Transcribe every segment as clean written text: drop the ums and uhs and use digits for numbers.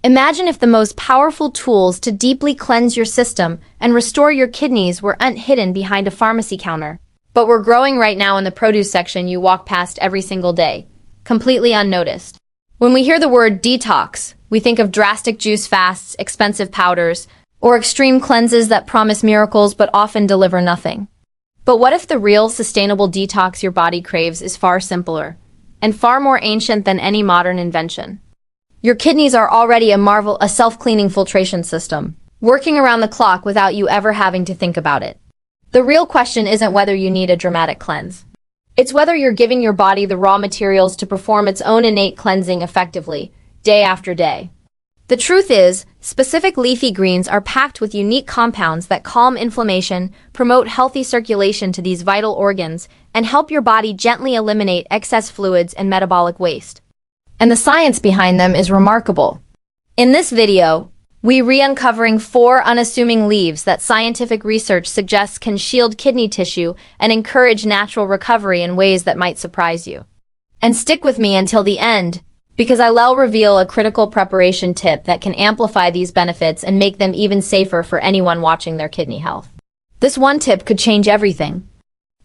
Imagine if the most powerful tools to deeply cleanse your system and restore your kidneys weren't hidden behind a pharmacy counter, but were growing right now in the produce section you walk past every single day, completely unnoticed. When we hear the word detox, we think of drastic juice fasts, expensive powders, or extreme cleanses that promise miracles but often deliver nothing. But what if the real, sustainable detox your body craves is far simpler and far more ancient than any modern invention? Your kidneys are already a self-cleaning filtration system, working around the clock without you ever having to think about it. The real question isn't whether you need a dramatic cleanse. It's whether you're giving your body the raw materials to perform its own innate cleansing effectively, day after day. The truth is, specific leafy greens are packed with unique compounds that calm inflammation, promote healthy circulation to these vital organs, and help your body gently eliminate excess fluids and metabolic waste. And the science behind them is remarkable. In this video, we're uncovering 4 unassuming leaves that scientific research suggests can shield kidney tissue and encourage natural recovery in ways that might surprise you. And stick with me until the end, because I'll reveal a critical preparation tip that can amplify these benefits and make them even safer for anyone watching their kidney health. This one tip could change everything.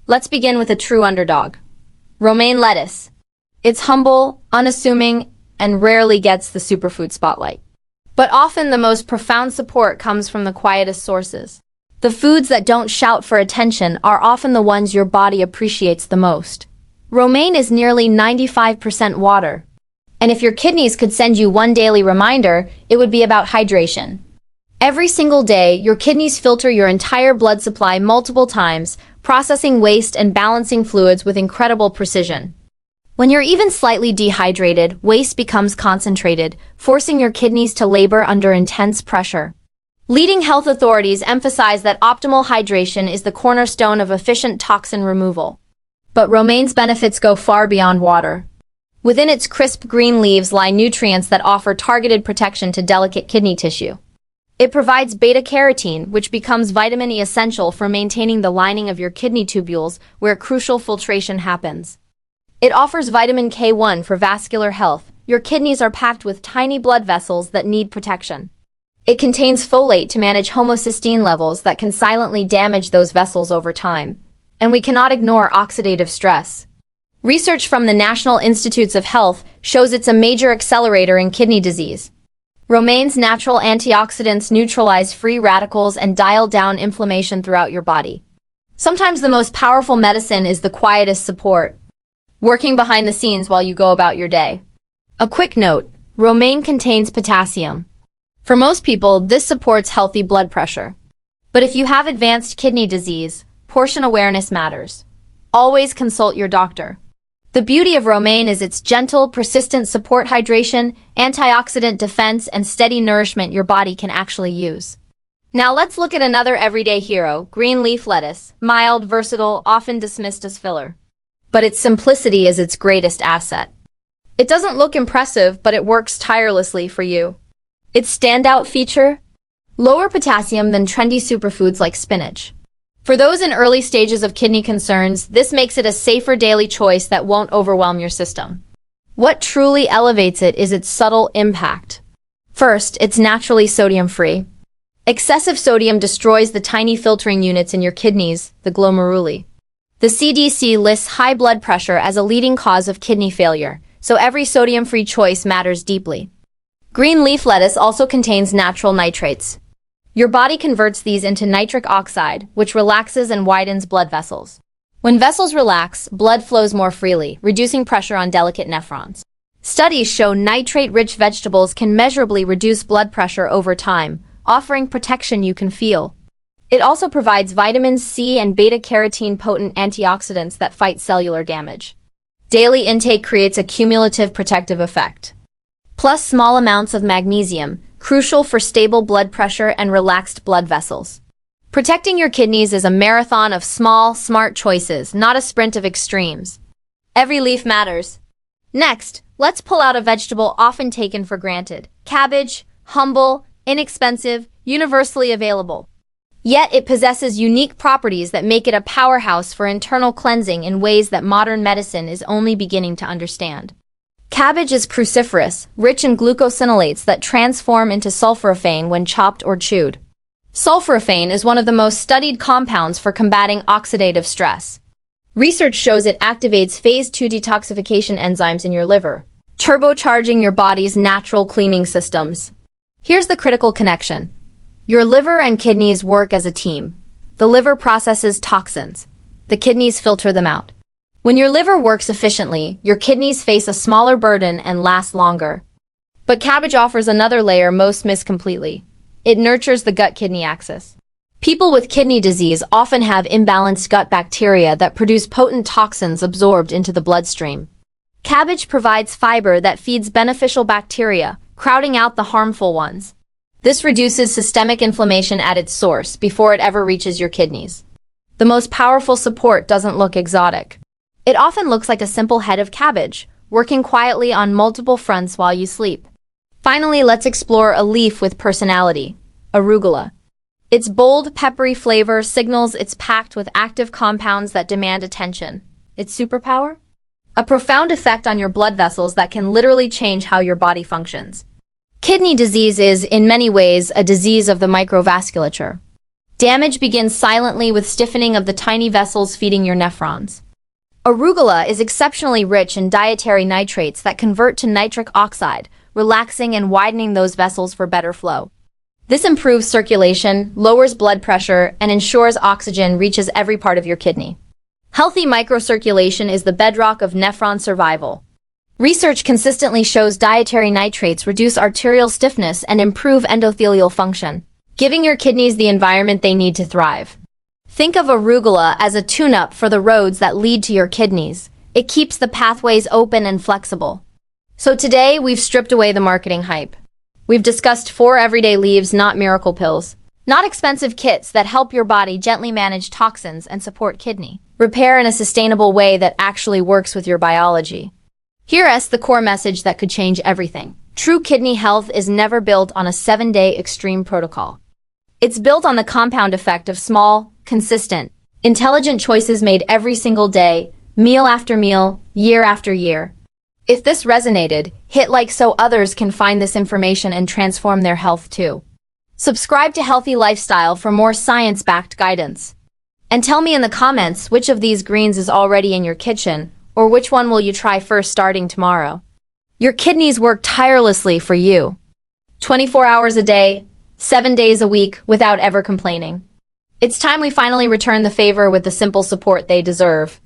Let's begin with a true underdog. Romaine lettuce. It's humble, unassuming, and rarely gets the superfood spotlight. But often the most profound support comes from the quietest sources. The foods that don't shout for attention are often the ones your body appreciates the most. Romaine is nearly 95% water. And if your kidneys could send you one daily reminder, it would be about hydration. Every single day, your kidneys filter your entire blood supply multiple times, processing waste and balancing fluids with incredible precision. When you're even slightly dehydrated, waste becomes concentrated, forcing your kidneys to labor under intense pressure. Leading health authorities emphasize that optimal hydration is the cornerstone of efficient toxin removal. But romaine's benefits go far beyond water. Within its crisp green leaves lie nutrients that offer targeted protection to delicate kidney tissue. It provides beta-carotene, which becomes vitamin E essential for maintaining the lining of your kidney tubules where crucial filtration happens. It offers vitamin K1 for vascular health. Your kidneys are packed with tiny blood vessels that need protection. It contains folate to manage homocysteine levels that can silently damage those vessels over time. And we cannot ignore oxidative stress. Research from the National Institutes of Health shows it's a major accelerator in kidney disease. Romaine's natural antioxidants neutralize free radicals and dial down inflammation throughout your body. Sometimes the most powerful medicine is the quietest support, working behind the scenes while you go about your day. A quick note, romaine contains potassium. For most people, this supports healthy blood pressure. But if you have advanced kidney disease, portion awareness matters. Always consult your doctor. The beauty of romaine is its gentle, persistent support hydration, antioxidant defense, and steady nourishment your body can actually use. Now let's look at another everyday hero, green leaf lettuce. Mild, versatile, often dismissed as filler. But its simplicity is its greatest asset. It doesn't look impressive, but it works tirelessly for you. Its standout feature? Lower potassium than trendy superfoods like spinach. For those in early stages of kidney concerns, this makes it a safer daily choice that won't overwhelm your system. What truly elevates it is its subtle impact. First, it's naturally sodium-free. Excessive sodium destroys the tiny filtering units in your kidneys, the glomeruli. The CDC lists high blood pressure as a leading cause of kidney failure, so every sodium-free choice matters deeply. Green leaf lettuce also contains natural nitrates. Your body converts these into nitric oxide, which relaxes and widens blood vessels. When vessels relax, blood flows more freely, reducing pressure on delicate nephrons. Studies show nitrate-rich vegetables can measurably reduce blood pressure over time, offering protection you can feel. It also provides vitamins C and beta-carotene potent antioxidants that fight cellular damage. Daily intake creates a cumulative protective effect. Plus small amounts of magnesium, crucial for stable blood pressure and relaxed blood vessels. Protecting your kidneys is a marathon of small, smart choices, not a sprint of extremes. Every leaf matters. Next, let's pull out a vegetable often taken for granted. Cabbage, humble, inexpensive, universally available. Yet it possesses unique properties that make it a powerhouse for internal cleansing in ways that modern medicine is only beginning to understand. Cabbage is cruciferous, rich in glucosinolates that transform into sulforaphane when chopped or chewed. Sulforaphane is one of the most studied compounds for combating oxidative stress. Research shows it activates phase 2 detoxification enzymes in your liver, turbocharging your body's natural cleaning systems. Here's the critical connection. Your liver and kidneys work as a team. The liver processes toxins. The kidneys filter them out. When your liver works efficiently, your kidneys face a smaller burden and last longer. But cabbage offers another layer most miss completely. It nurtures the gut-kidney axis. People with kidney disease often have imbalanced gut bacteria that produce potent toxins absorbed into the bloodstream. Cabbage provides fiber that feeds beneficial bacteria, crowding out the harmful ones. This reduces systemic inflammation at its source before it ever reaches your kidneys. The most powerful support doesn't look exotic. It often looks like a simple head of cabbage, working quietly on multiple fronts while you sleep. Finally, let's explore a leaf with personality, Arugula. Its bold, peppery flavor signals it's packed with active compounds that demand attention. Its superpower? A profound effect on your blood vessels that can literally change how your body functions. Kidney disease is, in many ways, a disease of the microvasculature. Damage begins silently with stiffening of the tiny vessels feeding your nephrons. Arugula is exceptionally rich in dietary nitrates that convert to nitric oxide, relaxing and widening those vessels for better flow. This improves circulation, lowers blood pressure, and ensures oxygen reaches every part of your kidney. Healthy microcirculation is the bedrock of nephron survival. Research consistently shows dietary nitrates reduce arterial stiffness and improve endothelial function, giving your kidneys the environment they need to thrive. Think of arugula as a tune-up for the roads that lead to your kidneys. It keeps the pathways open and flexible. So today, we've stripped away the marketing hype. We've discussed 4 everyday leaves, not miracle pills. Not expensive kits that help your body gently manage toxins and support kidney repair in a sustainable way that actually works with your biology. Here's the core message that could change everything. True kidney health is never built on a 7-day extreme protocol. It's built on the compound effect of small, consistent, intelligent choices made every single day, meal after meal, year after year. If this resonated, hit like so others can find this information and transform their health too. Subscribe to Healthy Lifestyle for more science-backed guidance. And tell me in the comments which of these greens is already in your kitchen, or which one will you try first starting tomorrow. Your kidneys work tirelessly for you. 24 hours a day, 7 days a week, without ever complaining. It's time we finally return the favor with the simple support they deserve.